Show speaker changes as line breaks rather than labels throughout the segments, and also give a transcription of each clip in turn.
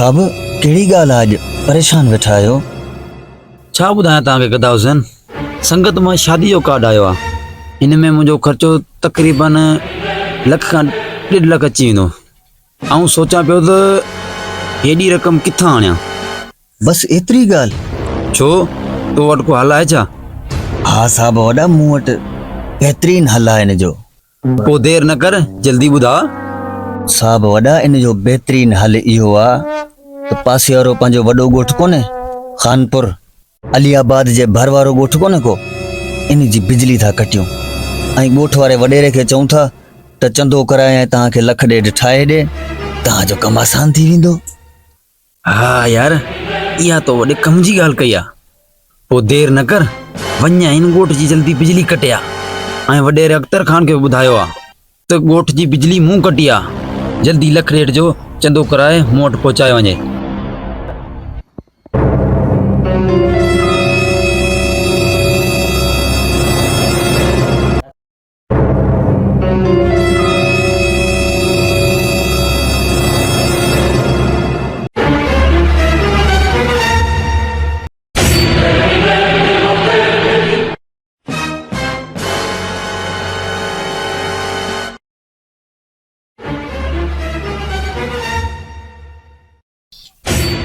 साहब कहिड़ी ॻाल्हि आहे अॼु परेशान वेठा आहियो?
छा ॿुधायां तव्हांखे गदा हुसैन, संगत मां शादी जो कार्ड आयो आहे। इन में मुंहिंजो ख़र्चो तक़रीबन लख खां 1.5 लख अची वेंदो। ऐं सोचां पियो त हेॾी रक़म किथां आणियां।
बस एतिरी ॻाल्हि?
छो, तो वटि को हल आहे छा?
हा साहब वॾा, मूं वटि बहितरीन हल आहे इन जो।
पोइ देरि न कर, जल्दी ॿुधा।
साहब वॾा, इन जो बहितरीन हल इहो आहे त पासे वारो पंहिंजो वॾो ॻोठु कोन्हे खानपुर अलीआबाद जे भर वारो ॻोठु कोन्हे को, इन जी बिजली था कटियूं ऐं ॻोठ वारे वॾेरे खे चऊं था त चंदो कराए ऐं तव्हांखे 1.5 लख ठाहे ॾे, तव्हांजो कमु आसान थी वेंदो।
हा यार, इहा तो वॾे कम जी ॻाल्हि कई आहे। पोइ देरि न कर, वञा हिन ॻोठ जी जल्दी बिजली कटिया ऐं वॾेरे अख्तर ख़ान खे ॿुधायो आहे त ॻोठ जी बिजली मूं कटी आहे। जल्दी 1 लख जो चंदो कराए मूं वटि पहुचाए वञे।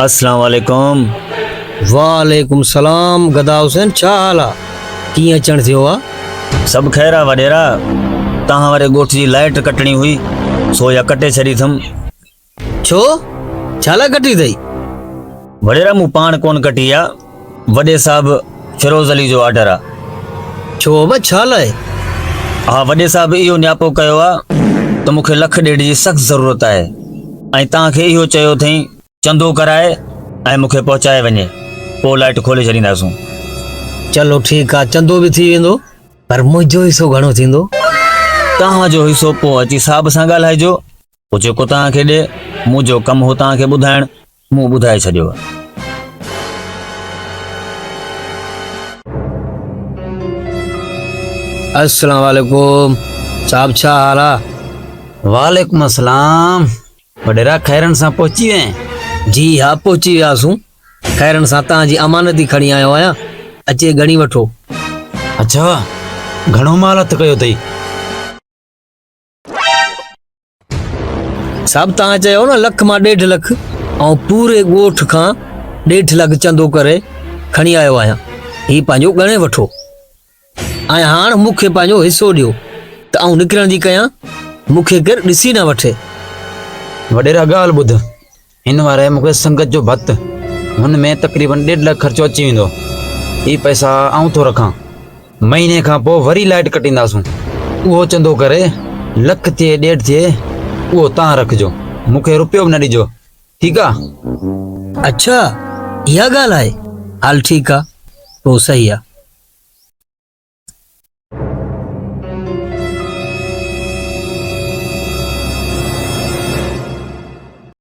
अस्सलाम वालेकुम।
वालेकुम सलाम गदा हुसैन, छा हाल आहे? कीअं अचण थियो आहे?
सभु ख़ैर आहे वॾेरा, तव्हां वारे ॻोठ जी लाइट कटणी हुई सो या कटे छॾी अथमि।
छो, छा लाइ कटी अथई?
वॾेरा मूं पाण कोन कटी आहे, वॾे साहब फिरोज़ अली जो ऑर्डर आहे।
छो बा, छा लाइ?
हा वॾे साहब इहो न्यापो कयो आहे त मूंखे 1.5 लख जी सख़्त ज़रूरत आहे ऐं तव्हांखे इहो चयो अथई चंदो कराए ऐं मूंखे पहुचाए वञे, पोइ लाइट खोले छॾींदासूं।
चलो ठीकु आहे, चंदो बि थी वेंदो, पर मुंहिंजो हिसो घणो थींदो?
तव्हांजो हिसो पोइ अची साहब सां ॻाल्हाइजो, पोइ जेको तव्हांखे ॾे, मुंहिंजो कमु हो तव्हांखे ॿुधाइण, मूं ॿुधाए छॾियो आहे।
अस्सलाम वालेकुम साहब, छा हाल आहे?
वालेकुम अस्सलाम। वॾेरा ख़ैरनि सां पहुची वएं?
जी हा, पहुची वियासूं। ख़ैरनि सां तव्हांजी अमानत ई खणी आयो आहियां, अचे घणी वठो।
अच्छा, घणो माल हथ कयो अथई?
साहब तव्हां चयो न 1 लख मां 1.5 लख, ऐं पूरे ॻोठ खां 1.5 लख चंदो करे खणी आयो आहियां। ही पंहिंजो ॻणे वठो ऐं हाणे मूंखे पंहिंजो हिसो ॾियो त आउं निकिरण जी कयां, मूंखे केरु ॾिसी न वठे।
वॾेरा ॻाल्हि ॿुध, हिन वारे मूंखे संगत जो भत्त, हुन में तक़रीबन 1.5 लख ख़र्चो अची वेंदो। ही पैसा आउं थो रखां, महीने खां पोइ वरी लाइट कटींदासूं। उहो चंदो करे 1 लख थिए 1.5 थिए, उहो तव्हां रखिजो, मूंखे रुपयो बि न ॾिजो, ठीकु आहे?
अच्छा, इहा ॻाल्हि आहे। हल ठीकु आहे, पोइ सही आहे।